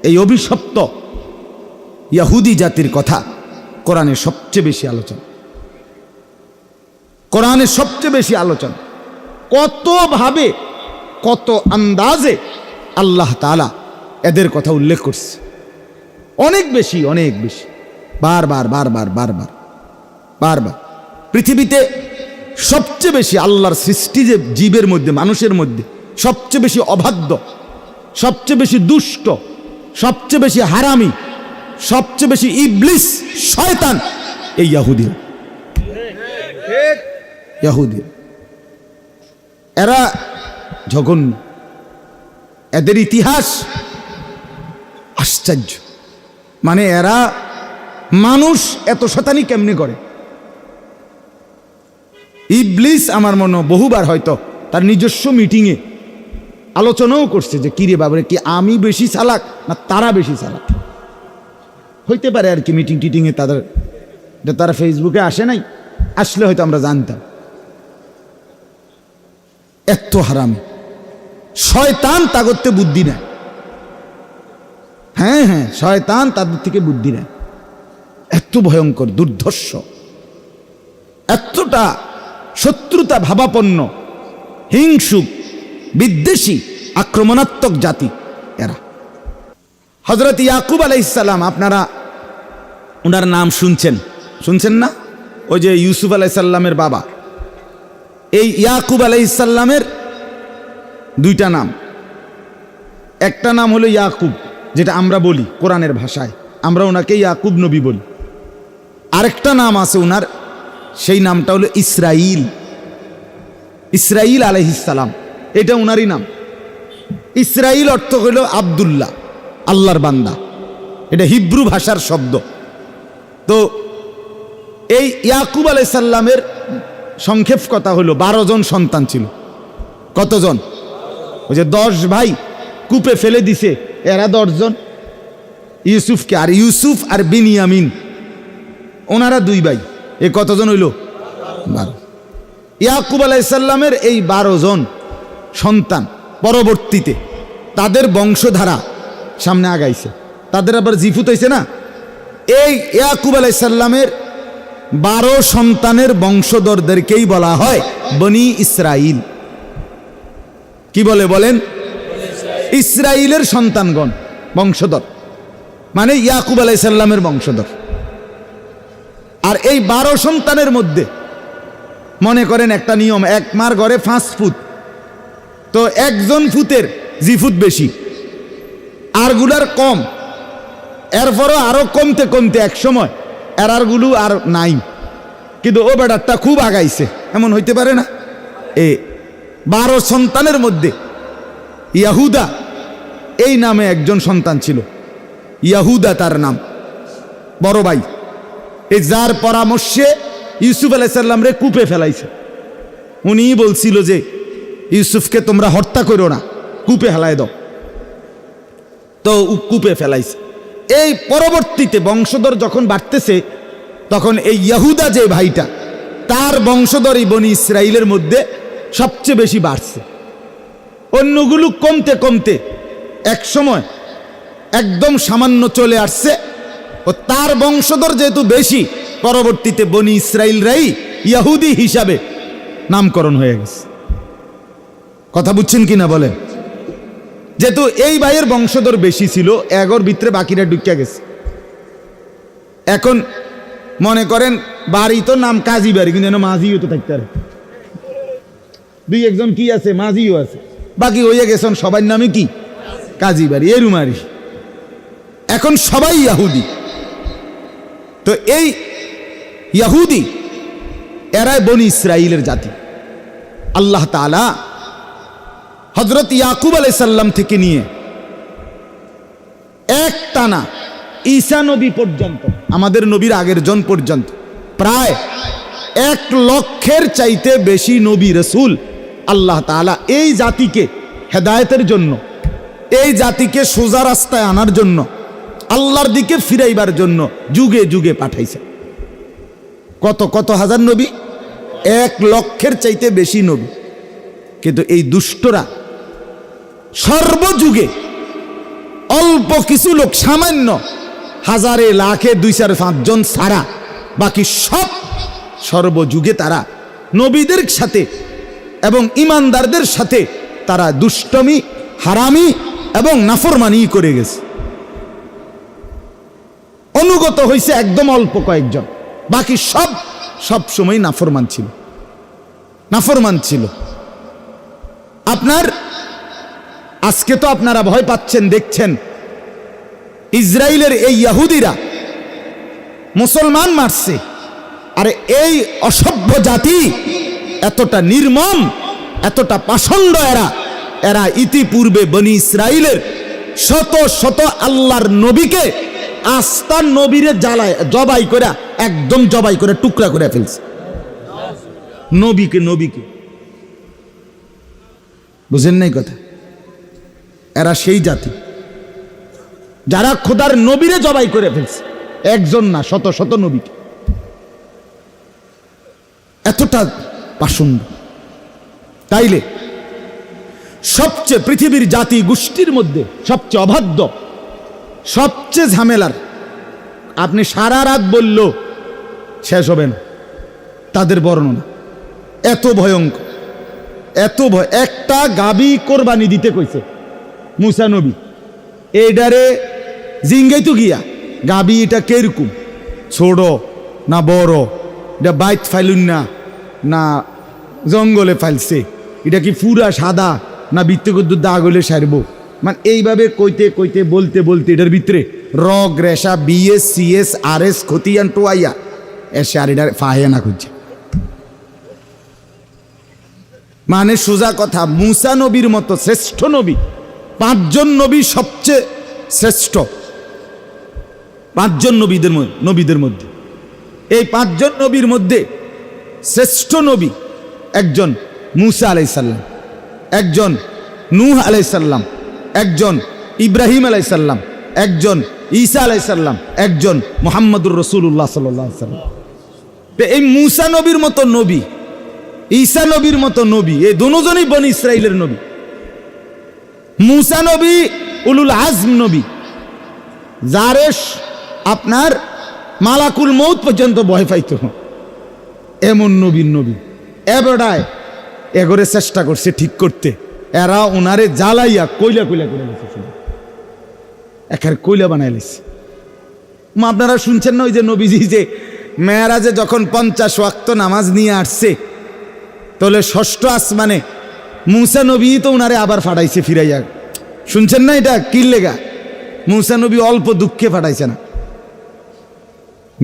এই অভিশপ্ত ইহুদি জাতির কথা কোরআনে সবচেয়ে বেশি আলোচনা। কোরআনে সবচেয়ে বেশি আলোচনা। কত ভাবে, কত আন্দাজে আল্লাহ তাআলা এদের কথা উল্লেখ করছে। অনেক বেশি, অনেক বেশি, বারবার বারবার বারবার বারবার। পৃথিবীতে সবচেয়ে বেশি আল্লাহর সৃষ্টি যে জীবের মধ্যে, মানুষের মধ্যে সবচেয়ে বেশি অবাধ্য, সবচেয়ে বেশি দুষ্ট, সবচেয়ে বেশি হারামি, সবচেয়ে বেশি ইবলিস, শয়তান এই ইহুদি। ইহুদি এরা জঘন্য। এদের ইতিহাস আশ্চর্য। মানে এরা মানুষ এত শয়তানি কেমনে করে। ইবলিস আমার মনে বহুবার হয়তো তার নিজস্ব মিটিংয়ে আলোচনাও করছে যে কিরে বাবারে, কি আমি বেশি চালাক না তারা বেশি চালাক। হইতে পারে আর কি মিটিং টিটিংয়ে তারা ফেসবুকে আসে নাই, আসলে হয়তো আমরা জানতাম। এত হারামি শয়তান তাগতে বুদ্ধি নেয়। হ্যাঁ হ্যাঁ, শয়তান তাদের থেকে বুদ্ধি নেয়। এত ভয়ঙ্কর, দুর্ধর্ষ, এতটা শত্রুতা ভাবাপন্ন, হিংসুক, বিদ্বেষী, আক্রমণাত্মক জাতি এরা। হযরত ইয়াকুব আলাইহিস সালাম, আপনারা ওনার নাম শুনছেন না? ওই যে ইউসুফ আলাইহিস সালামের বাবা। এই ইয়াকুব আলাইহিস সালামের দুইটা নাম। একটা নাম হলো ইয়াকুব, যেটা আমরা বলি কোরআনের ভাষায়, আমরা ওনাকে ইয়াকুব নবী বলি। আরেকটা নাম আছে ওনার, সেই নামটা হলো ইসরাইল। ইসরাইল আলাইহিস সালাম, এটা ওনারই নাম। ইসরাইল অর্থ হইল আব্দুল্লাহ, আল্লাহর বান্দা। এটা হিব্রু ভাষার শব্দ। তো এই ইয়াকুব আলাইহিস সালামের সংক্ষেপ কথা হলো 12 জন সন্তান ছিল। কতজন? ওই যে 10 ভাই কূপে ফেলে দিছে, এরা 10 জন ইউসুফকে, আর ইউসুফ আর বিনিয়ামিন ওনারা 2 ভাই। এ কতজন হইল? 12। ইয়াকুব আলাইহিস সালামের এই 12 জন সন্তান পরবর্তীতে তাদের বংশধারা সামনে আগাইছে, তাদের আবার জিফুত হইছে না। এই ইয়াকুব আলাইহিস সালামের 12 সন্তানের বংশধরদেরকেই বলা হয় বনি ইসরাইল। কি বলে বলেন? ইসরাইলের সন্তানগণ, বংশধর, মানে ইয়াকুব আলাইহিস সালামের বংশধর। আর এই 12 সন্তানের মধ্যে মনে করেন একটা নিয়ম, এক মার ঘরে 5 ফুট, তো একজন ফুতের জিফুত বেশি, আরগুলার কম। এরপরও আরো কমতে কমতে এক সময় এরারগুলো আর নাই, কিন্তু ও বেটারটা খুব আগাইছে, এমন হইতে পারে না? 12 সন্তানের মধ্যে ইয়াহুদা এই নামে একজন সন্তান ছিল। ইয়াহুদা তার নাম, বড় ভাই। এই যার পরামর্শে ইউসুফ আলাইহিস সালাম রে কূপে ফেলাইছে। উনি বলছিল যে ইউসুফকে তোমরা হত্যা করো না, কূপে ফেলাই দাও। তো কূপে ফেলাইছে। এই পরবর্তীতে বংশধর যখন বাড়তেছে, তখন এই ইয়াহুদা যে ভাইটা, তার বংশধরই বনি ইসরাইলের মধ্যে সবচেয়ে বেশি বাড়ছে। অন্যগুলো কমতে কমতে এক সময় একদম সামান্য চলে আসছে। ও তার বংশধর যেহেতু বেশি, পরবর্তীতে বনি ইসরাইলরাই ইহুদি হিসাবে নামকরণ হয়ে গেছে। কথা বুঝছেন কিনা বলেন? যেহেতু এই ভাইয়ের বংশধর বেশি ছিল, এগোর ভিতরে বাকিরা ঢুকিয়া গেছে। এখন মনে করেন বাড়ি তো নাম কাজী বাড়ি, কিন্তু মাঝিও তো থাকতে পারে, 2-1 কি আছে, মাঝিও আছে, বাকি হইয়া গেছেন সবার নামে কি কাজী বাড়ি, এরুমারি। এখন সবাই ইহুদি। তো এই ইহুদি এরাই বনি ইসরাইলের জাতি। আল্লাহ তাআলা হযরত ইয়াকুব আলাইহিস সালাম থেকে নিয়ে এক টানা ঈসা নবী পর্যন্ত, আমাদের নবীর আগের জন পর্যন্ত, প্রায় 1 লক্ষের চাইতে বেশি নবী রাসূল আল্লাহ তাআলা এই জাতিকে হেদায়েতের জন্য, এই জাতিকে সোজা রাস্তায় আনার জন্য, আল্লাহর দিকে ফিরাইবার জন্য যুগে যুগে পাঠাইছে। কত কত হাজার নবী? 1 লক্ষের চাইতে বেশি নবী। কিন্তু এই দুষ্টরা সর্বযুগে অল্প কিছু লোক, সামান্য হাজারে লাখে 2-4-5 জন ছাড়া বাকি সব সর্বযুগে তারা নবীদের সাথে এবং ইমানদারদের সাথে তারা দুষ্টমি, হারামি এবং নাফরমানি করে গেছে। অনুগত হয়েছে একদম অল্প কয়েকজন, বাকি সব সময় নাফরমান ছিল। আপনার আজকে তো আপনারা ভয় পাচ্ছেন, দেখছেন ইসরায়েলের এই ইহুদিরা মুসলমান মারছে। আরে এই অসভ্য জাতি এতটা নির্মম, এতটা পাষণ্ড, এরা ইতিপূর্বে বনি ইসরায়েলের শত শত আল্লাহর নবীকে, আস্তার নবীরে জ্বালায় জবাই করে, একদম জবাই করে টুকরা করে ফেলছে। নবীকে বুঝেন নাই কথা? এরা সেই জাতি যারা খোদার নবীরে জবাই করে ফেলছে, একজন না, শত শত নবীকে। এতটা পাষণ্ড। তাইলে সবচেয়ে পৃথিবীর জাতি গোষ্ঠীর মধ্যে সবচেয়ে অবাধ্য, সবচেয়ে ঝামেলার, আপনি সারা রাত বলল শেষ হবে না তাদের বর্ণনা। এত ভয়ঙ্কর, এত ভয়। একটা গাবি কোরবানি দিতে কইছে মুসা নবী, এইটারে জিঙ্গাই তো গিয়া গাবি এটা কেরকম, ছোট না বড়, এটা বাইত ফাইলুন না জঙ্গলে ফাইলছে, এটা কি পুরা সাদা না বৃত্তকুদ্দুর দাগ হলে সারবো, মানে এইভাবে কইতে বলতে এটার ভিতরে রগ রেশা BS CS RS খতিয়ান টোয়াইয়া এসে আর এটার ফাহিয়া না খুঁজছে। মানে সোজা কথা, মুসা নবীর মতো শ্রেষ্ঠ নবী, 5 জন নবী সবচেয়ে শ্রেষ্ঠ, 5 জন নবীদের মধ্যে এই 5 জন নবীর মধ্যে শ্রেষ্ঠ নবী একজন মুসা আলাইসাল্লাম, একজন নূহ আলাইসাল্লাম, একজন ইব্রাহিম আলাইসাল্লাম, একজন ঈসা আলাইসাল্লাম, একজন মুহাম্মদুর রাসূলুল্লাহ সাল্লাল্লাহু আলাইহি ওয়াসাল্লাম। তো এই মুসা নবীর মতো নবী, ঈসা নবীর মতো নবী, এই দুজনই বনি ইসরাইলের নবী। মুসা নবী উলুল আজম নবী, যারে আপনার মালাকুল মউত পর্যন্ত ভয় পাইত, এমন নবীর নবী। এবারায় এগরে চেষ্টা করছে ঠিক করতে, এরা ওনারে জ্বালাইয়া কইলা করে গেছে, একের কইলা বানাই লেছে। আপনারা শুনছেন না ওই যে নবীজি যে মেরাজে যখন 50 ওয়াক্ত নামাজ নিয়ে আসছে, তাহলে 6ষ্ঠ আসমানে মুসা নবী তো ওনারে আবার ফাটাইছে ফিরাইয়া। শুনছেন না এটা কি লেগা? মুসা নবী অল্প দুঃখে ফাটাইছে না।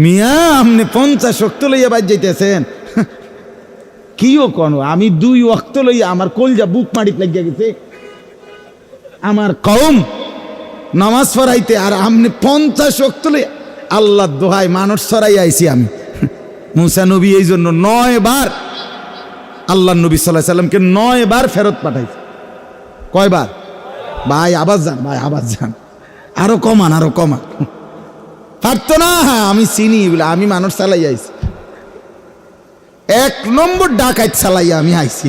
মিয়া আপনি 50 ওয়াক্ত লইয়া বাজ যাইতেছেন, কিও কোন আমি 2 ওয়াক্ত লইয়া আমার কলজা বুক মাটিত লাগিয়া গেছে, আমার কওম নামাজ পড়াইতে, আর আপনি 50 ওয়াক্ত লইয়া। আল্লাহ দোহাই মানুষ ছড়াই আইছি আমি। মুসা নবী এই জন্য 9 বার আল্লাহ নবী সাল্লাল্লাহু আলাইহি সাল্লামকে 9 বার ফেরত পাঠাইছে। কয়বার? ভাই আবার যান, আরো কমান পারতো না। হ্যাঁ আমি চিনি বলে, আমি মানুষ চালাই আইছি, 1 নম্বর ডাকাত চালাইয়া আমি আইছি,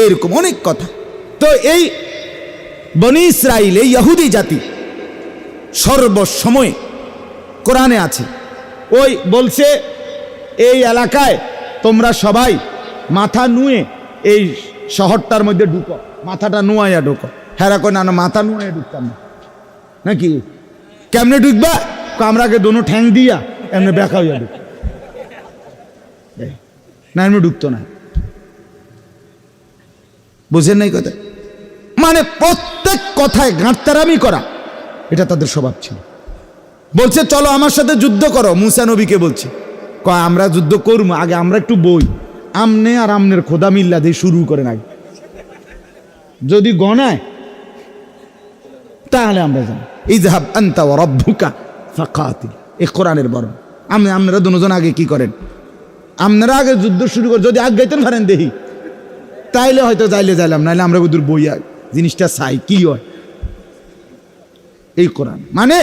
এরকম অনেক কথা। তো এই বনি ইসরাইল, এই ইহুদি জাতি সর্বসময় কোরআনে আছে, ওই বলছে এই এলাকায় তোমরা সবাই মাথা নুয়ে এই শহরটার মধ্যে ঢুকো, মাথাটা নুয়াইয়া ঢুকো। হেরা কই না, মাথা নুয়াইয়া ঢুকতাম না। নাকি কেমনে ঢুকবা? আমরাকে দোনো ঠ্যাং দিয়া এমনি ব্যাকা হইয়া ঢুক না, এমনি ঢুকতো না। বুঝেন নাই কথা? মানে প্রত্যেক কথায় গাঁটতারামি করা, এটা তাদের স্বভাব ছিল। বলছে চলো আমার সাথে যুদ্ধ করো, মুসা নবীকে বলছে, কয় আমরা যুদ্ধ করবো, আগে আমরা একটু বই, আমনে আর আমনের খোদা মিল্লা দিয়ে শুরু করেন আগে, যদি গনায় তাহলে আমরা জানি। ইযহাব আনতা ওয়া রাব্বুকা ফাকাতিল, এই কোরআনের বর্ণনা। আপনারা দুজন আগে কি করেন? আপনারা আগে যুদ্ধ শুরু করে, যদি আগ গাইতেন পারেন দেখি, তাইলে হয়তো যাইলাম, নাইলে আমরা দূর বইয়া জিনিসটা চাই কি হয়। এই কোরআন মানে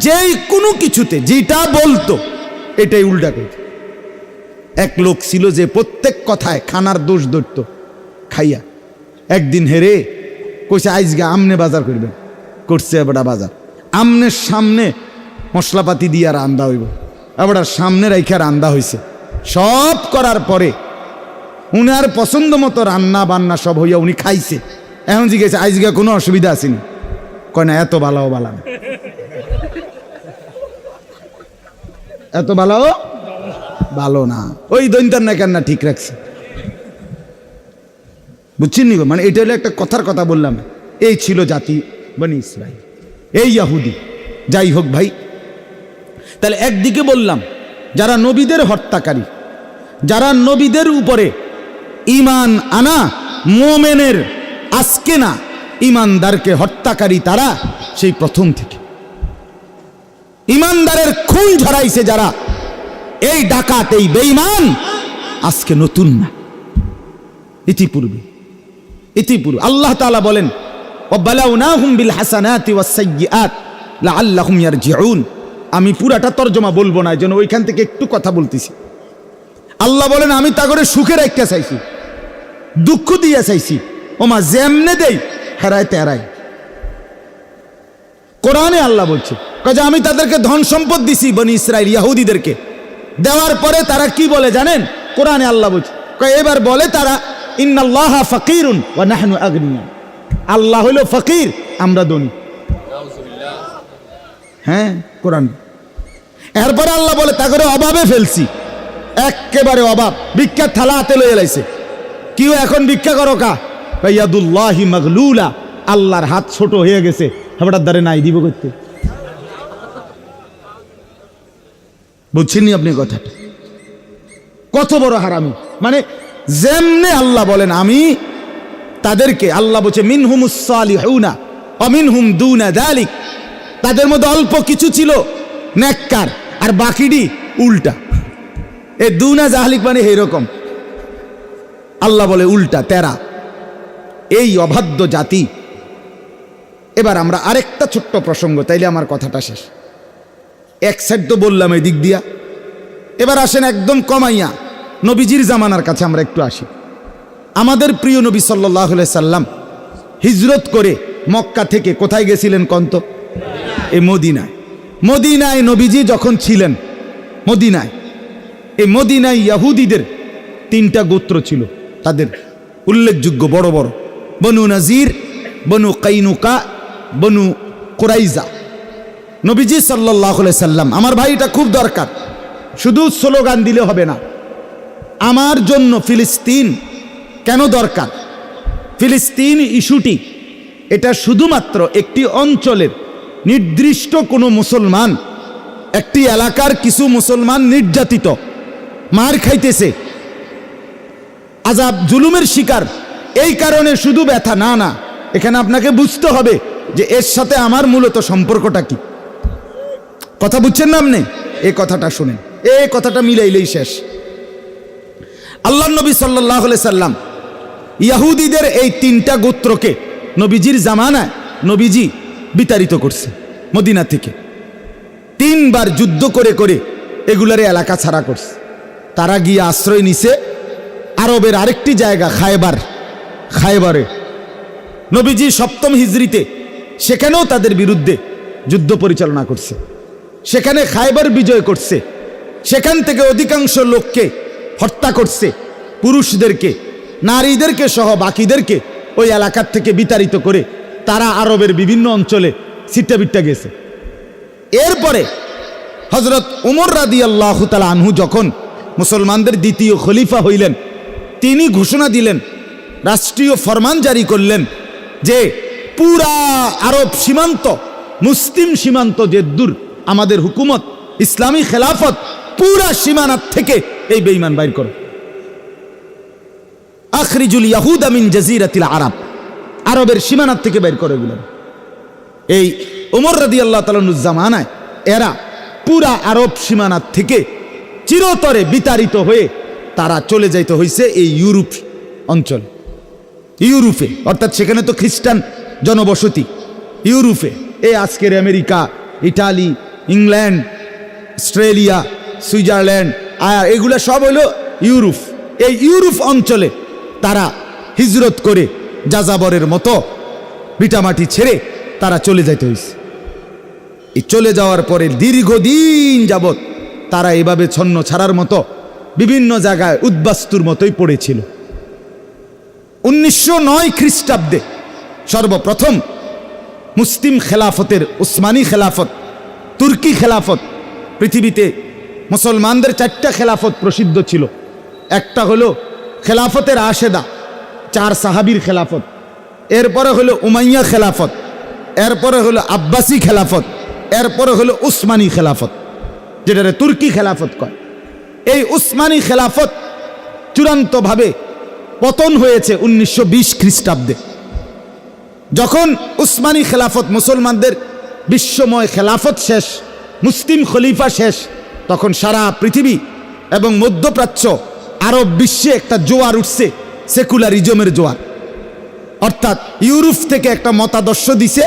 যেই কোনো কিছুতে যেটা বলতো এটাই উল্টা করত। এক লোক ছিল যে প্রত্যেক কথায় খানার দোষ ধরত, খাইয়া একদিন হেরে কইছে আইজগা আমনে বাজার করবেন, করছে এবারটা বাজার আমনের সামনে মশলাপাতি দিয়ে রান্দা হইব, এবার সামনে রাইখা রান্দা হইছে। সব করার পরে উনার পছন্দ মতো রান্না বান্না সব হইয়া উনি খাইছে। এখন জিজ্ঞেস আজকে কোনো অসুবিধা আসেনি? কয় না, এত ভালো ভালো না, এত ভালো ভালো না, ওই দৈন্তার না কেন ঠিক রাখছে। বুঝছেন নি? মানে এটা হলো একটা কথার কথা বললাম। এই ছিল জাতি বনি ইসরাইল, এই ইহুদি। যাই হোক ভাই, তাহলে একদিকে বললাম যারা নবীদের হত্যাকারী, যারা নবীদের উপরে ঈমান আনা মুমিনের আজকে না ঈমানদারকে হত্যাকারী, তারা সেই প্রথম থেকে ঈমানদারের খুন ঝরাইছে যারা, এই ডাকাত এই বেঈমান আজকে নতুন না, ইতিপূর্বে আল্লাহ তাআলা বলেন ওয়াবালাউনাহুম বিল হাসানাতি ওয়াস সাইয়্যাত লাআল্লাহুম ইয়ারজিউন। আমি পুরাটা তরজমা বলবো না, যেন ওইখান থেকে একটু কথা বলতেছি। আল্লাহ বলেন আমি তা করে সুখে রাখতে চাইছি, দুঃখ দিয়ে চাইছি, ওমা যেমনে দেই হেরায় তেরাই। কোরআনে আল্লাহ বলছে যে আমি তাদেরকে ধন সম্পদ দিছি বনি ইসরাইল ইহুদিদেরকে, দেওয়ার পরে তারা কি বলে জানেন? কোরআনে আল্লাহ বলছে এবার বলে তারা ইন্নাল্লাহা ফাকিরুন ওয়া নাহনু আগনিয়া, আল্লাহ হইল ফকির, আমরা ধনী। হ্যাঁ, কোরআন। এরপরে আল্লাহ বলে তা করে অভাবে ফেলছি, একেবারে অভাব, ভিক্ষার থালা হাতে লয়ে লাইছে। কিও এখন ভিক্ষা করো কা? ইয়াদুল্লাহি মাগলুলা, আল্লাহর হাত ছোট হয়ে গেছে, হাবড়ার দ্বারে নাই দিব করতে। বুঝছেন নি আপনি কথাটা? কত বড় হারামি! মানে যেমনে আল্লাহ বলেন আমি তাদেরকে, আল্লাহ বলছে মিনহুমুস সালিহুনা ওয়া মিনহুম দুনা যালিক, তাদের মধ্যে অল্প কিছু ছিল নেককার আর বাকিটি উল্টা। এই দুনা জাহলিক মানে এইরকম, আল্লাহ বলে উল্টা তেরা, এই অবাধ্য জাতি। এবার আমরা আরেকটা ছোট্ট প্রসঙ্গ, তাইলে আমার কথাটা শেষ। এক সাইড তো বললাম এই দিক দিয়া, এবার আসেন একদম কমাইয়া নবীজির জামানার কাছে আমরা একটু আসি। আমাদের প্রিয় নবী সাল্লাল্লাহু আলাইহি সাল্লাম হিজরত করে মক্কা থেকে কোথায় গেছিলেন কন্ত? এই মদিনায়। মদিনায় নবীজি যখন ছিলেন মদিনায়, এই মদিনায় ইহুদিদের 3টা গোত্র ছিল, তাদের উল্লেখযোগ্য বড় বড়, বনু নাজির, বনু কাইনুকা, বনু কুরাইজা। নবীজি সাল্লাল্লাহু আলাইহি সাল্লাম, আমার ভাই এটা খুব দরকার, শুধু স্লোগান দিলে হবে না। আমার জন্য ফিলিস্তিন কেন দরকার? ফিলিস্তিন ইস্যুটি এটা শুধুমাত্র একটি অঞ্চলের নির্দিষ্ট কোনো মুসলমান, একটি এলাকার কিছু মুসলমান নির্যাতিত, মার খাইতেছে, আযাব জুলুমের শিকার, এই কারণে শুধু ব্যথা না, না, এখানে আপনাকে বুঝতে হবে যে এর সাথে আমার মূলত সম্পর্কটা কি। কথা বুঝছেন না আপনি? এই কথাটা শুনেন, এই কথাটা মিলাইলেই শেষ। আল্লাহর নবী সাল্লাল্লাহু আলাইহি সাল্লাম ইহুদিদের এই 3টা গোত্রকে নবীজির জামানায় নবীজি বিতাড়িত করছে মদিনা থেকে। 3 বার যুদ্ধ করে করে এগুলারে এলাকা ছাড়া করছে। তারা গিয়ে আশ্রয় নিছে আরবের আরেকটি জায়গা খায়বারে। নবীজি 7ম হিজরিতে সেখানেও তাদের বিরুদ্ধে যুদ্ধ পরিচালনা করছে, সেখানে খায়বার বিজয় করছে, সেখান থেকে অধিকাংশ লোককে হত্যা করছে, পুরুষদেরকে, নারীদেরকে সহ বাকিদেরকে ওই এলাকার থেকে বিতাড়িত করে তারা আরবের বিভিন্ন অঞ্চলে ছিট্টাবিট্টা গেছে। এরপরে হযরত উমর রাদিয়াল্লাহু তাআলা আনহু যখন মুসলমানদের 2য় খলিফা হইলেন, তিনি ঘোষণা দিলেন, রাষ্ট্রীয় ফরমান জারি করলেন যে পুরা আরব সীমান্ত, মুসলিম সীমান্ত যে দূর আমাদের হুকুমত, ইসলামী খেলাফত, পুরা সীমানার থেকে এই বেঈমান বাইর করো। আখরিজুল ইয়াহুদা মিন জাজিরাতিল আরব, আরবের সীমানার থেকে বাইর করে এগুলো। এই ওমর রাদিয়াল্লাহু তাআলা জামানায় এরা পুরা আরব সীমানার থেকে চিরতরে বিতাড়িত হয়ে তারা চলে যাইতে হয়েছে এই ইউরোপ অঞ্চল, ইউরোপে, অর্থাৎ সেখানে তো খ্রিস্টান জনবসতি। ইউরোপে এই আজকের America, Italy, England, Australia, Switzerland, এগুলো সব হলো ইউরোপ। এই ইউরোপ অঞ্চলে তারা হিজরত করে যাযাবরের মতো ভিটামাটি ছেড়ে তারা চলে যাইতে হয়েছে। এই চলে যাওয়ার পরে দীর্ঘদিন যাবৎ তারা এভাবে ছন্ন ছাড়ার মতো বিভিন্ন জায়গায় উদ্বাস্তুর মতোই পড়েছিল। 1909 খ্রিস্টাব্দে সর্বপ্রথম মুসলিম খেলাফতের উসমানী খেলাফত, তুর্কি খেলাফত, পৃথিবীতে মুসলমানদের 4টা খেলাফত প্রসিদ্ধ ছিল। একটা হলো খেলাফতের আশেদা, 4 সাহাবীর খেলাফত, এরপরে হলো উমাইয়া খেলাফত, এরপরে হলো আব্বাসী খেলাফত, এরপরে হলো উসমানী খেলাফত, যেটারে তুর্কি খেলাফত কয়। এই উসমানী খেলাফত চূড়ান্তভাবে পতন হয়েছে 1920 খ্রিস্টাব্দে। যখন উসমানী খেলাফত, মুসলমানদের বিশ্বময় খেলাফত শেষ, মুসলিম খলিফা শেষ, তখন সারা পৃথিবী এবং মধ্যপ্রাচ্য, আরব বিশ্বে একটা জোয়ার উঠছে, সেকুলারিজমের জোয়ার। অর্থাৎ ইউরোপ থেকে একটা মতাদর্শ দিছে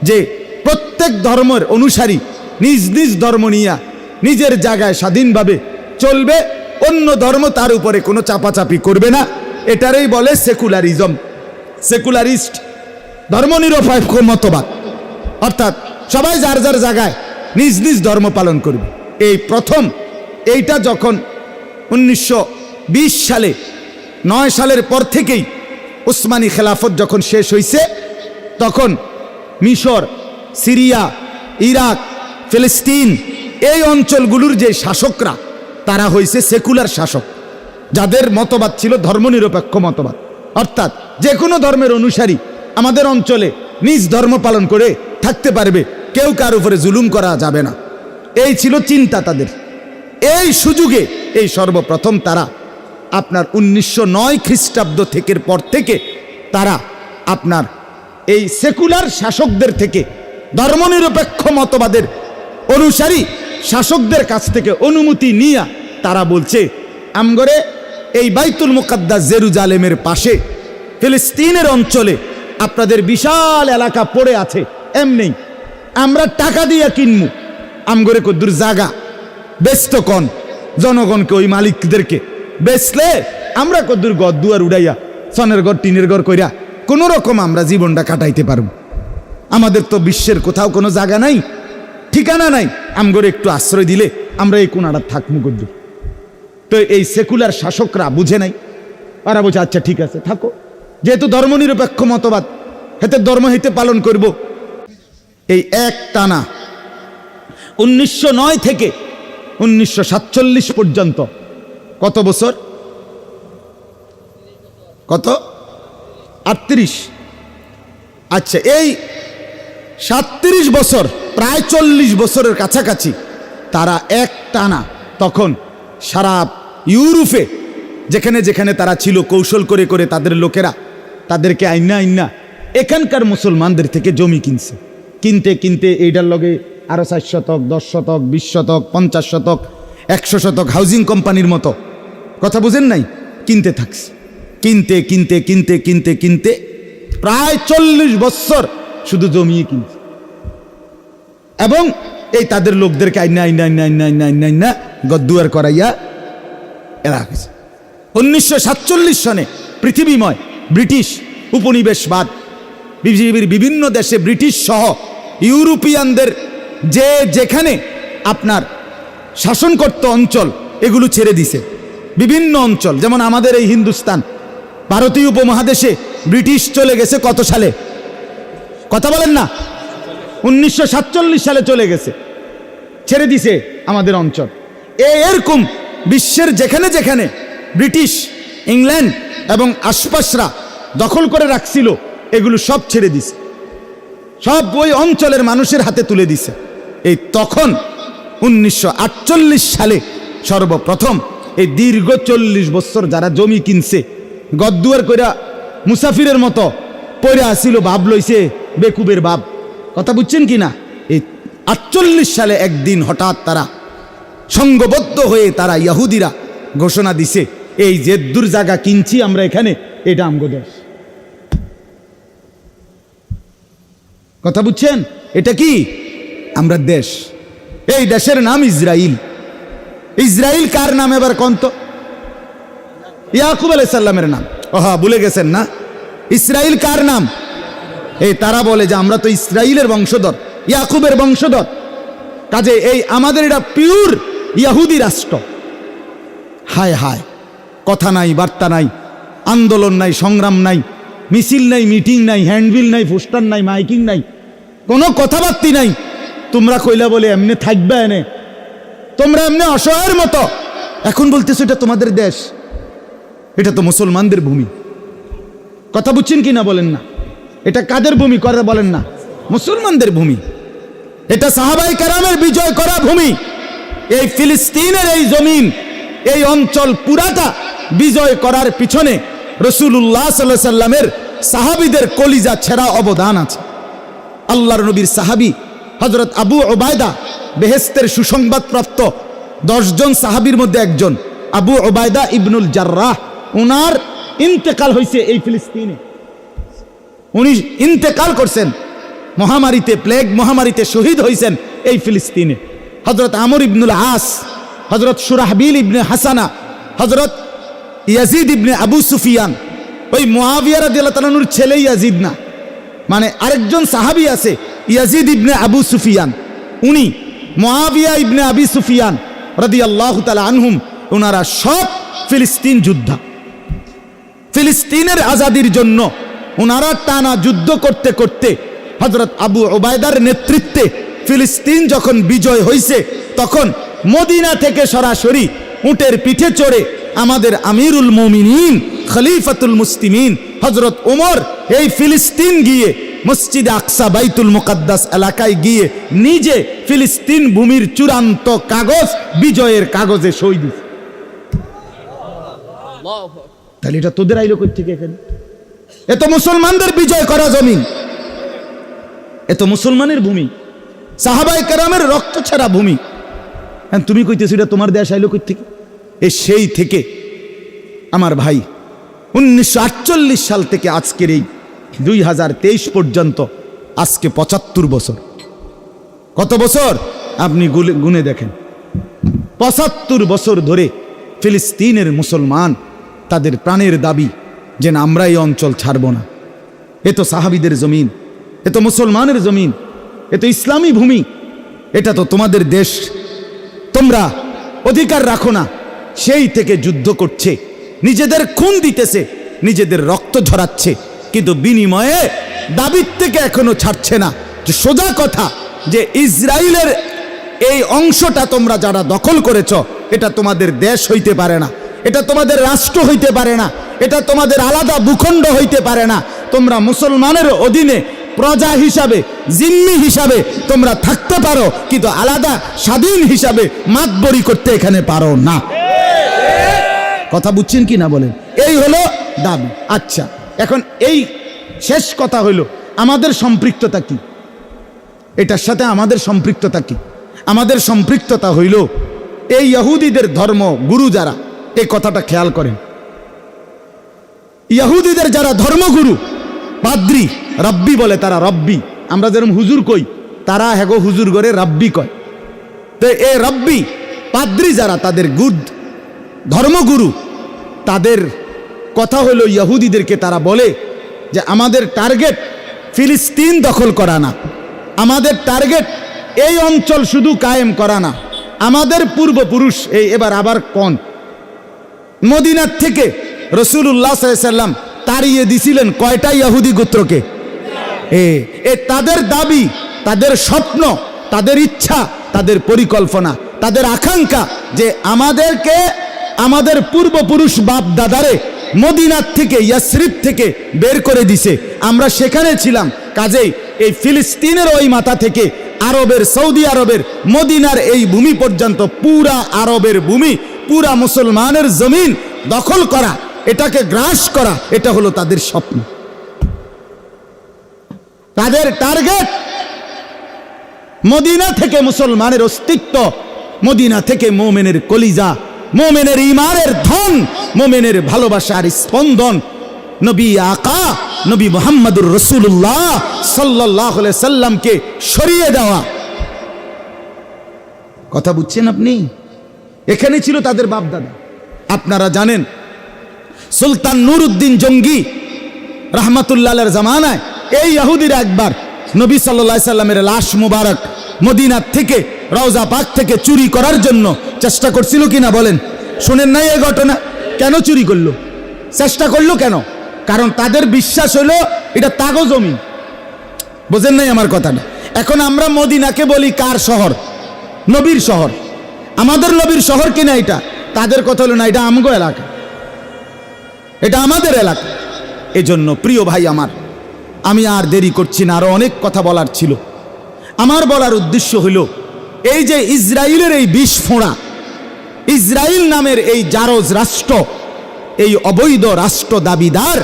যে প্রত্যেক ধর্মের অনুসারী নিজ নিজ ধর্ম নিয়ে নিজের জায়গায় স্বাধীনভাবে চলবে, অন্য ধর্ম তার উপরে কোনো চাপাচাপি করবে না। এটারই বলে সেকুলারিজম, সেকুলারিস্ট, ধর্মনিরপেক্ষ মতবাদ। অর্থাৎ সবাই যার যার জায়গায় নিজ নিজ ধর্ম পালন করবে। এই প্রথম এইটা যখন 1920 সালে, 9 সালের পর থেকেই উসমানী খেলাফত যখন শেষ হয়েছে, তখন মিশর, সিরিয়া, ইরাক, ফিলিস্তিন এই অঞ্চলগুলোর যে শাসকরা তারা হয়েছে সেকুলার শাসক, যাদের মতবাদ ছিল ধর্মনিরপেক্ষ মতবাদ। অর্থাৎ যে কোনো ধর্মের অনুসারী আমাদের অঞ্চলে নিজ ধর্ম পালন করে থাকতে পারবে, কেউ কার উপরে জুলুম করা যাবে না, এই ছিল চিন্তা তাদের। এই সুযোগে এই সর্বপ্রথম তারা আপনার 1909 খ্রিস্টাব্দ থেকের পর থেকে তারা আপনার এই সেকুলার শাসকদের থেকে, ধর্মনিরপেক্ষ মতবাদের অনুসারী শাসকদের কাছ থেকে অনুমতি নিয়ে তারা বলছে, আমগরে এই বাইতুল মুকাদ্দাস জেরুজালেমের পাশে ফিলিস্তিনের অঞ্চলে আপনাদের বিশাল এলাকা পড়ে আছে, এমনি আমরা টাকা দিয়ে কিনমু, আমগরে কদ্দুর জাগা বেচত কন জনগণকে, ওই মালিকদেরকে বেচলে আমরা কদ্দুর ঘর দুয়ার উড়াইয়া সনের ঘর টিনের ঘর কইরা কোনো রকম আমরা জীবনটা কাটাইতে পারবো। আমাদের তো বিশ্বের কোথাও কোনো জায়গা নাই, ঠিকানা নাই, আমগরে একটু আশ্রয় দিলে আমরা এই কোনাটা থাকমু কদ্দুর। তো এই সেকুলার শাসকরা বুঝে নাই, ওরা বলছে আচ্ছা ঠিক আছে থাকো, যেহেতু ধর্মনিরপেক্ষ মতবাদ, হেতে ধর্ম হইতে পালন করব। এই এক টানা 1909 থেকে 1947 পর্যন্ত কত বছর? কত? 38। আচ্ছা, এই 37 বছর, প্রায় 40 বছরের কাছাকাছি তারা এক টানা তখন সারা ইউরোপে যেখানে যেখানে তারা ছিল, কৌশল করে করে তাদের লোকেরা তাদেরকে আইনা এখানকার মুসলমানদের থেকে জমি কিনছে। কিনতে কিনতে এইটার লগে আরো 4 শতক, 10 শতক, 20 শতক, 50 শতক, 100 শতক হাউজিং কোম্পানির মতো, কথা বুঝেন নাই, কিনতে থাকছে। কিনতে কিনতে কিনতে কিনতে কিনতে প্রায় 40 বছর শুধু জমি কিনছে, এবং এই তাদের লোকদেরকে আইনা গদ্দুয়ার করাইয়া এরা গেছে। 1947 সনে পৃথিবীময় ব্রিটিশ উপনিবেশবাদ, পৃথিবীর বিভিন্ন দেশে ব্রিটিশ সহ ইউরোপিয়ানদের যে যেখানে আপনার শাসন করত অঞ্চল, এগুলো ছেড়ে দিছে। বিভিন্ন অঞ্চল, যেমন আমাদের এই হিন্দুস্তান, ভারতীয় উপমহাদেশে ব্রিটিশ চলে গেছে কত সালে? কথা বলেন না, 1947 সালে চলে গেছে, ছেড়ে দিছে আমাদের অঞ্চল। এরকম বিশ্বের যেখানে যেখানে ব্রিটিশ, ইংল্যান্ড এবং আশপাশরা দখল করে রাখছিল, এগুলো সব ছেড়ে দিছে, সব ওই অঞ্চলের মানুষের হাতে তুলে দিছে। এই তখন 1948 সালে সর্বপ্রথম এই দীর্ঘ 40 বছর যারা জমি কিনছে, গদ্দুয়ার কইরা মুসাফিরের মতো পড়ে আসিল, ভাব লইছে বেকুবের ভাব, কথা বুঝছেন কি না? এই 48 সালে একদিন হঠাৎ তারা সংঘবদ্ধ হয়ে তারা ইহুদিরা ঘোষণা দিছে, এই যে দূর জায়গা কিনছি আমরা এখানে, এটা আমগো দেশ। কথা বুঝছেন? এটা কি? আমরা দেশ। এই দেশের নাম ইসরাইল। ইসরাইল কার নাম এবার কোন তো? ইয়াকুব আলাইহিস সালামের নাম। ওহা, ভুলে গেছেন না? ইসরাইল কার নাম? এই তারা বলে যে আমরা তো ইসরাইলের বংশধর, ইয়াকুবের বংশধর, কাজে এই আমাদের এটা পিওর ইহুদি রাষ্ট্র। হায় হায়, কথা নাই, বার্তা নাই, আন্দোলন নাই, সংগ্রাম নাই, মিছিল নাই, মিটিং নাই, হ্যান্ডবিল নাই, পোস্টার নাই, মাইকিং নাই, কোনো কথাবার্তি নাই। তোমরা কইলা বলে এমনি থাকবে এনে, তোমরা এমনি অসহায়ের মতো। এখন বলতেছো এটা তোমাদের দেশ, এটা তো মুসলমানদের ভূমি। কথা বুঝছেন কি না বলেন না? এটা কাদের ভূমি করে বলেন না? মুসলমানদের ভূমি। এটা সাহাবায়ে কেরামের বিজয় করা ভূমি। এই ফিলিস্তিনের এই জমিন, এই অঞ্চল পুরাটা বিজয় করার পিছনে রাসূলুল্লাহ সাল্লাল্লাহু আলাইহি সাল্লামের সাহাবীদের কলিজা ছেঁড়া অবদান আছে। আল্লাহর নবীর সাহাবী হযরত আবু উবায়দা, বেহেশতের সুসংবাদপ্রাপ্ত 10 জন সাহাবীর মধ্যে একজন আবু উবায়দা ইবনুল জাররাহ, ওনার ইন্তেকাল হয়েছে এই ফিলিস্তিনে। উনি ইন্তেকাল করছেন মহামারীতে, প্লেগ মহামারীতে শহীদ হয়েছেন এই ফিলিস্তিনে। হযরত আমর ইবনুল আস, হযরত শুরাহবিল ইবনে হাসানা, হযরত ইয়াজিদ ইবনে আবু সুফিয়ান, ওই মুআবিয়া রাদিয়াল্লাহু তাআলা আনহুর ছেলে ইয়াজিদ না, মানে আরেকজন সাহাবী আছে ইয়াজিদ ইবনে আবু সুফিয়ান, উনি মুআবিয়া ইবনে আবি সুফিয়ান রাদিয়াল্লাহু তাআলা আনহুম, ওনারা সব ফিলিস্তিন যোদ্ধা। ফিলিস্তিনের আজাদির জন্য ওনারা টানা যুদ্ধ করতে করতে হযরত আবু উবায়দার নেতৃত্বে ফিলিস্তিন যখন বিজয় হয়েছে, তখন মদিনা থেকে সরাসরি উটের পিঠে চড়ে আমাদের আমিরুল মুমিনিন খলিফাতুল মুসলিমিন হযরত ওমর এই ফিলিস্তিন গিয়ে মসজিদে আকসা বাইতুল মুকাদ্দাস এলাকায় গিয়ে নিজে ফিলিস্তিন ভূমির চূড়ান্ত কাগজ, বিজয়ের কাগজে সই দিয়েছে। তাহলে এটা তোদের আইলো কই থেকে? এখানে এ তো মুসলমানদের বিজয় করা জমিন, এ তো মুসলমানের ভূমি, সাহাবায়ে কেরামের রক্ত ছাড়া ভূমি। তুমি কইতেছো এটা তোমার দেশ আইলো কই থেকে? এ সেই থেকে আমার ভাই 1948 সাল থেকে আজকের এই 2023 পর্যন্ত আজকে 75 বছর। কত বছর আপনি গুনে দেখেন। 75 বছর ধরে ফিলিস্তিনের মুসলমান তাদের প্রাণের দাবি যে না, আমরা এই অঞ্চল ছাড়ব না। এ তো সাহাবীদের জমিন, এ তো মুসলমানের জমিন, এ তো ইসলামী ভূমি, এটা তো তোমাদের দেশ, তোমরা অধিকার রাখো না। সেই থেকে যুদ্ধ করছে, নিজেদের খুন দিতেছে, নিজেদের রক্ত ঝরাচ্ছে, কিন্তু বিনিময়ে দাবির থেকে এখনো ছাড়ছে না। যে সোজা কথা যে ইসরায়েলের এই অংশটা তোমরা যারা দখল করেছ, এটা তোমাদের দেশ হইতে পারে না, এটা তোমাদের রাষ্ট্র হইতে পারে না, এটা তোমাদের আলাদা ভূখণ্ড হইতে পারে না। তোমরা মুসলমানের অধীনে প্রজা হিসাবে, জিম্মি হিসাবে তোমরা থাকতে পারো, কিন্তু আলাদা স্বাধীন হিসাবে মাতবরি করতে এখানে পারো না। কথা বুঝছেন কি না বলেন? এই হলো দাবি। আচ্ছা, এখন এই শেষ কথা হইল আমাদের সম্পৃক্ততা কি? এটার সাথে আমাদের সম্পৃক্ততা কি? আমাদের সম্পৃক্ততা হইল এই ইহুদিদের ধর্ম গুরু যারা, এই কথাটা খেয়াল করেন, ইহুদিদের যারা ধর্মগুরু, পাদ্রী, রব্বি বলে তারা, রব্বি, আমরা যেরকম হুজুর কই, তারা হেগো হুজুর করে রব্বি কয়। তো এই রব্বি পাদ্রী যারা, তাদের গুড ধর্মগুরু, তাদের কথা হলো ইহুদিদেরকে তারা বলে যে আমাদের টার্গেট ফিলিস্তিন দখল করা না, আমাদের টার্গেট এই অঞ্চল শুধু কায়েম করা না। আমাদের পূর্বপুরুষ এই এবার আবার কোন মদিনার থেকে রাসূলুল্লাহ সাল্লাল্লাহু আলাইহি ওয়াসাল্লাম তাড়িয়ে দিছিলেন কয়টা ইহুদি গোত্রকে? তাদের দাবি, তাদের স্বপ্ন, তাদের ইচ্ছা, তাদের পরিকল্পনা, তাদের আকাঙ্ক্ষা যে আমাদেরকে আমাদের পূর্বপুরুষ বাপ দাদারে মদিনার থেকে, ইয়াসরিব থেকে বের করে দিছে, আমরা সেখানে ছিলাম। কাজেই এই ফিলিস্তিনের ওই মাথা থেকে আরবের, সৌদি আরবের মদিনার এই ভূমি পর্যন্ত পুরা আরবের ভূমি, পুরা মুসলমানের জমিন দখল করা, এটাকে গ্রাস করা, এটা হলো তাদের স্বপ্ন, তাদের টার্গেট। মদিনা থেকে মুসলমানের অস্তিত্ব, মদিনা থেকে মোমেনের কলিজা, মোমেনের ঈমানের ধন, মোমেনের ভালোবাসার স্পন্দন, নবী আকা নবী মুহাম্মদুর রাসূলুল্লাহ সাল্লাল্লাহু আলাইহি সাল্লামকে সরিয়ে দেওয়া। কথা বুঝছেন আপনি? এখানে ছিল তাদের বাপ দাদা। আপনারা জানেন সুলতান নুরউদ্দিন জঙ্গি রাহমাতুল্লাহ আলাইহির জামানায় এই ইহুদিরা একবার নবী সাল্লাল্লাহু আলাইহি সাল্লামের লাশ মুবারক মদিনা থেকে রওজা পাক থেকে চুরি করার জন্য চেষ্টা করছিল কিনা বলেন? শুনেন নাই এই ঘটনা? কেন চুরি করলো, চেষ্টা করলো কেন? কারণ তাদের বিশ্বাস হলো এটা তাগো জমি। বোঝেন নাই আমার কথাটা? এখন আমরা মদিনাকে বলি কার শহর? নবীর শহর। আমাদের নবীর শহর কিনা এটা? তাদের কথা হলো না, এটা আমগো এলাকা, এটা আমাদের এলাকা। এজন্য প্রিয় ভাই আমার, আমি আর দেরি করছি না, আরো অনেক কথা বলার ছিল। আমার বলার উদ্দেশ্য হলো এই যে ইসরায়েলের এই বিষ ফোঁড়া, ইসরায়েল নামের এই জারজ রাষ্ট্র, এই অবৈধ রাষ্ট্র দাবিদার,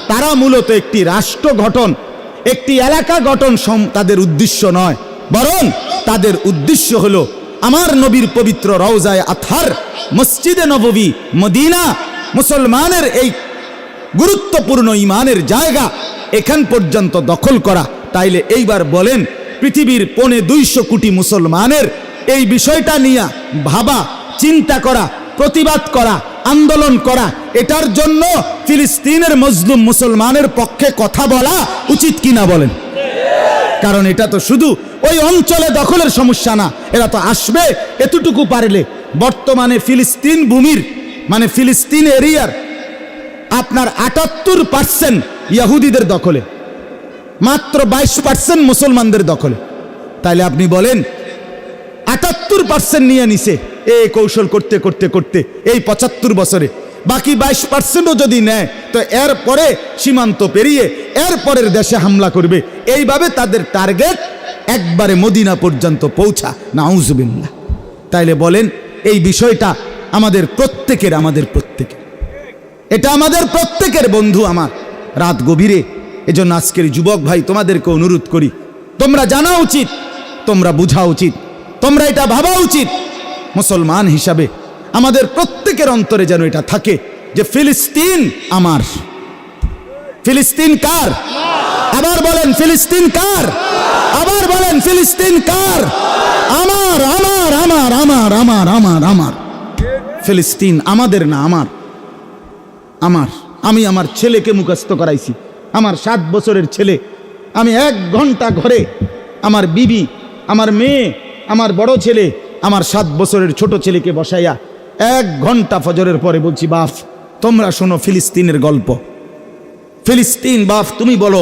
তারা মূলত একটি রাষ্ট্র গঠন, একটি এলাকা গঠন তাদের উদ্দেশ্য নয়, বরং তাদের উদ্দেশ্য হলো আমার নবীর পবিত্র রওজায়ে আতহার মসজিদে নববী মদিনা, মুসলমানের এই গুরুত্বপূর্ণ ইমানের জায়গা, এখান পর্যন্ত দখল করা। তাইলে এইবার বলেন, পৃথিবীর 250 কোটি মুসলমানের এই বিষয়টা নিয়ে ভাবা, চিন্তা করা, প্রতিবাদ করা, আন্দোলন করা, এটার জন্য ফিলিস্তিনের মজলুম মুসলমানের পক্ষে কথা বলা উচিত কিনা বলেন? কারণ এটা তো শুধু ওই অঞ্চলে দখলের সমস্যা না, এরা তো আসবে এতটুকু পারলে। বর্তমানে ফিলিস্তিন ভূমির মানে ফিলিস্তিন এরিয়ার আপনার 78% ইহুদিদের দখলে, মাত্র 22% মুসলমানদের দখলে। তাইলে আপনি বলেন 78% নিয়ে নিছে এই কৌশল করতে করতে করতে এই 75 বছরে, বাকি 22%ও যদি নেয় তো এরপরে সীমান্ত পেরিয়ে এরপরের দেশে হামলা করবে। এইভাবে তাদের টার্গেট একবারে মদিনা পর্যন্ত পৌঁছা, নাউজুবিল্লাহ। তাইলে বলেন এই বিষয়টা আমাদের প্রত্যেকের, এটা আমাদের প্রত্যেকের বন্ধু আমার, রাত গভীরে। এজন্য আজকের যুবক ভাই তোমাদেরকে অনুরোধ করি, তোমরা জানা উচিত, তোমরা বুঝা উচিত, তোমরা এটা ভাবা উচিত, মুসলমান হিসাবে আমাদের প্রত্যেকের অন্তরে যেন এটা থাকে যে ফিলিস্তিন আমার। ফিলিস্তিন কার? আবার বলেন ফিলিস্তিন কার? আবার বলেন ফিলিস্তিন কার? আমার, আমার, আমার, আমার, আমার, আমার, আমার। ফিলিস্তিন আমাদের না, আমার, আমার। আমি আমার ছেলেকে মুখস্থ করাইছি, আমার 7 বছরের ছেলে। আমি 1 ঘন্টা ঘরে আমার বিবি, আমার মেয়ে, আমার বড় ছেলে, আমার 7 বছরের ছোট ছেলেকে বসাইয়া 1 ঘন্টা ফজরের পরে বলছি, বাপ তোমরা শোনো ফিলিস্তিনের গল্প। ফিলিস্তিন বাপ তুমি বলো,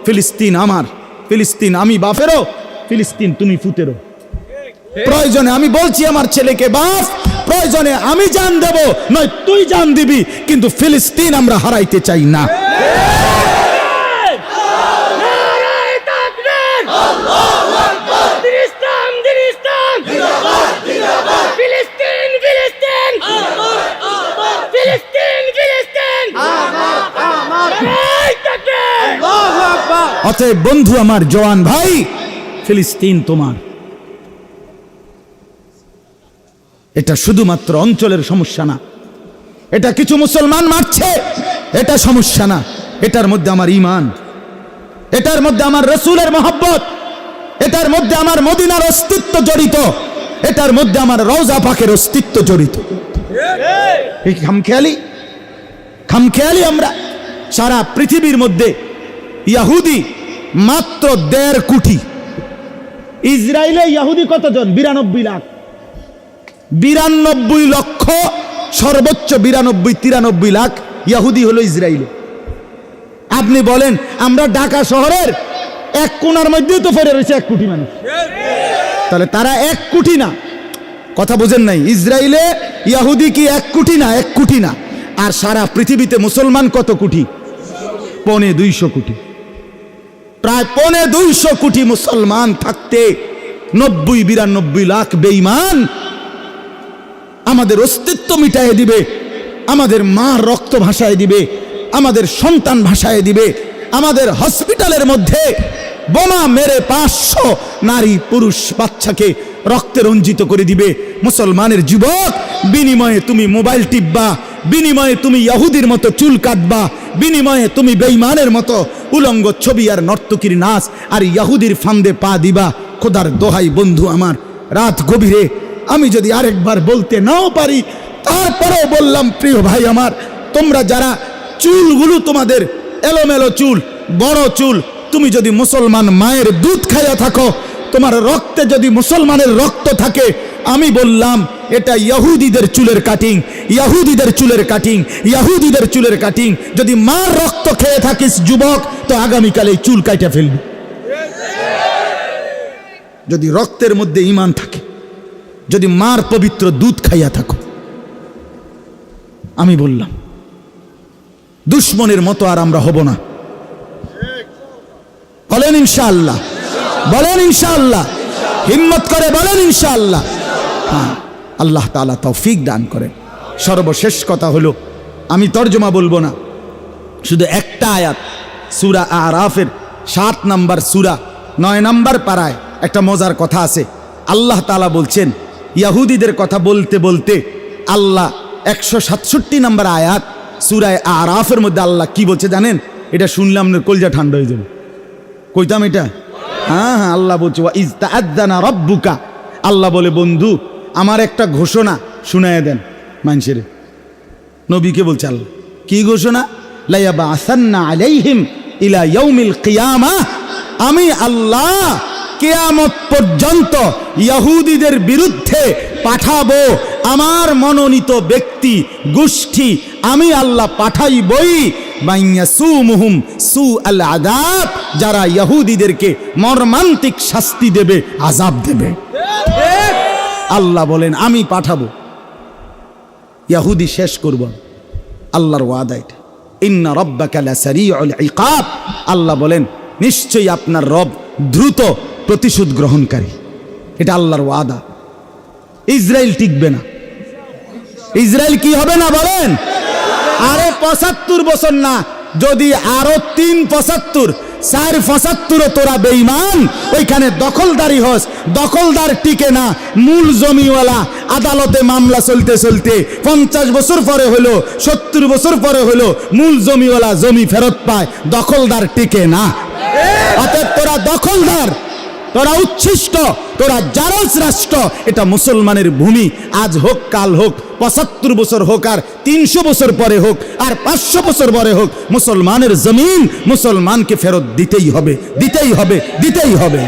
ফিলিস্তিন আমার, ফিলিস্তিন আমি বাপেরও, ফিলিস্তিন তুমি ফুতেরও। প্রয়োজনে আমি বলছি আমার ছেলেকে, বাপ প্রয়োজনে আমি জান দেব, নয় তুই জান দিবি, কিন্তু ফিলিস্তিন আমরা হারাইতে চাই না। অতএব বন্ধু আমার, জওয়ান ভাই, ফিলিস্তিন তোমার। এটা শুধুমাত্র অঞ্চলের সমস্যা না, এটা কিছু মুসলমান মারছে এটা সমস্যা না, এটার মধ্যে আমার ঈমান, এটার মধ্যে আমার রাসূলের মহব্বত, এটার মধ্যে আমার মদিনার অস্তিত্ব জড়িত, এটার মধ্যে আমার রওজা পাকের অস্তিত্ব জড়িত। এই খামখেয়ালি আমরা সারা পৃথিবীর মধ্যে ইহুদি মাত্র 1.5 কোটি। ইসরায়েলে ইহুদি কতজন? 92 লাখ। 92 লক্ষ, সর্বোচ্চ 93 লাখ ইহুদি হলো ইসরায়েলে। আপনি বলেন আমরা ঢাকা শহরের 1 কোণার মধ্যেও তো পড়ে রয়েছে 1 কোটি মানুষ, তাহলে তারা 1 কোটি না? কথা বোঝেন নাই? ইসরায়েলে ইহুদি কি 1 কোটি না? 1 কোটি না। আর সারা পৃথিবীতে মুসলমান কত কোটি? 250 কোটি। প্রায় 250 কোটি মুসলমান থাকতে 90-92 লাখ বেঈমান আমাদের অস্তিত্ব মিটাইয়ে দিবে, আমাদের মা রক্ত ভাসায় দিবে, আমাদের সন্তান ভাসায় দিবে, আমাদের হসপিটালের মধ্যে বোমা মেরে 500 নারী পুরুষ বাচ্চাকে রক্তে রঞ্জিত করে দিবে। মুসলমানের যুবক, বিনিময়ে তুমি মোবাইল টিপবা, বিনিময়ে তুমি ইহুদির মতো চুল কাটবা, বিনিময়ে তুমি বেঈমানের মতো উলঙ্গ ছবি আর নর্তকীর নাচ আর ইহুদির ফান্দে পা দিবা। খোদার দোহাই বন্ধু আমার, রাত গভীরে আমি যদি আরেকবার বলতে নাও পারি, তারপরেও বললাম, প্রিয় ভাই আমার, তোমরা যারা চুলগুলো তোমাদের এলোমেলো চুল, বড় চুল, তুমি যদি মুসলমান মায়ের দুধ খাইয়া থাকো, তোমার রক্তে যদি মুসলমানের রক্ত থাকে, আমি বললাম এটা ইহুদিদের চুলের কাটিং, ইহুদিদের চুলের কাটিং, ইহুদিদের চুলের কাটিং। যদি মার রক্ত খেয়ে থাকিস যুবক, তো আগামীকালে চুল কাইটা ফেলবি। যদি রক্তের মধ্যে ঈমান থাকে, যদি মার পবিত্র দুধ খাইয়া থাকো, আমি বললাম দুশ্মনের মতো আর আমরা হব না। বলেন ইনশাআল্লাহ, বলেন ইনশাআল্লাহ, হিম্মত করে বলেন ইনশাআল্লাহ। হ্যাঁ, আল্লাহ তাআলা তৌফিক দান করেন। সর্বশেষ কথা হলো, আমি তর্জমা বলবো না, শুধু একটা আয়াত, সূরা আরাফের 7 নম্বর সূরা 9 নম্বর পারায় একটা মজার কথা আছে। আল্লাহ তাআলা বলছেন, ইহুদিদের কথা বলতে বলতে আল্লাহ 167 নম্বর আয়াত সূরা আরাফের মধ্যে আল্লাহ কি বলছে জানেন? এটা শুনলে আপনার কলজা ঠান্ডা হয়ে যাবে। কইতাম এটা? হ্যাঁ, আল্লাহ বলছে ওয়া ইজ তাআযানা রাব্বুকা, আল্লাহ বলে বন্ধু আমার একটা ঘোষণা শুনাইয়া দেন মানুষের। নবীকে বলছে আল্লাহ, কি ঘোষণা? লা ইয়াবাসান্না আলাইহিম ইলা ইয়াউমিল কিয়ামাহ, আমি আল্লাহ কিয়ামত পর্যন্ত ইহুদিদের বিরুদ্ধে পাঠাবো আমার মনোনীত ব্যক্তি গোষ্ঠী, আমি আল্লাহ পাঠাইবই। মাইয়াসুমুহুম সুআল আযাব, যারা ইহুদিদেরকে মর্মান্তিক শাস্তি দেবে, আযাব দেবে। আল্লাহ বলেন আমি পাঠাবো, ইহুদি শেষ করব। আল্লাহর ওয়াদা এটা। ইন্না রাব্বাকা লাসারিউল ইকাব, আল্লাহ বলেন নিশ্চয়ই আপনার রব দ্রুত প্রতিশোধ গ্রহণকারী। এটা আল্লাহর ওয়াদা। ইসরায়েল টিকবে না। ইসরায়েল কি হবে না বলেন? আরে 75 বছর না, যদি আরো 375 475 তোরা বেঈমান, ওইখানে দখলদারি হস, দখলদার টিকে না। মূল জমিওয়ালা আদালতে মামলা চলতে চলতে 50 বছর পরে হলো, 70 বছর পরে হলো, মূল জমিওয়ালা জমি ফেরত পায়, দখলদার টিকে না। অতএব তোরা দখলদার, তোরা উচ্ছিষ্ট, তোরা জারজ রাষ্ট্র। এটা মুসলমানের ভূমি, আজ হোক কাল হোক, 75 বছর হোক আর 300 বছর পরে হোক আর 500 বছর পরে হোক, মুসলমানের জমিন মুসলমানকে ফেরত দিতেই হবে, দিতেই হবে, দিতেই হবে।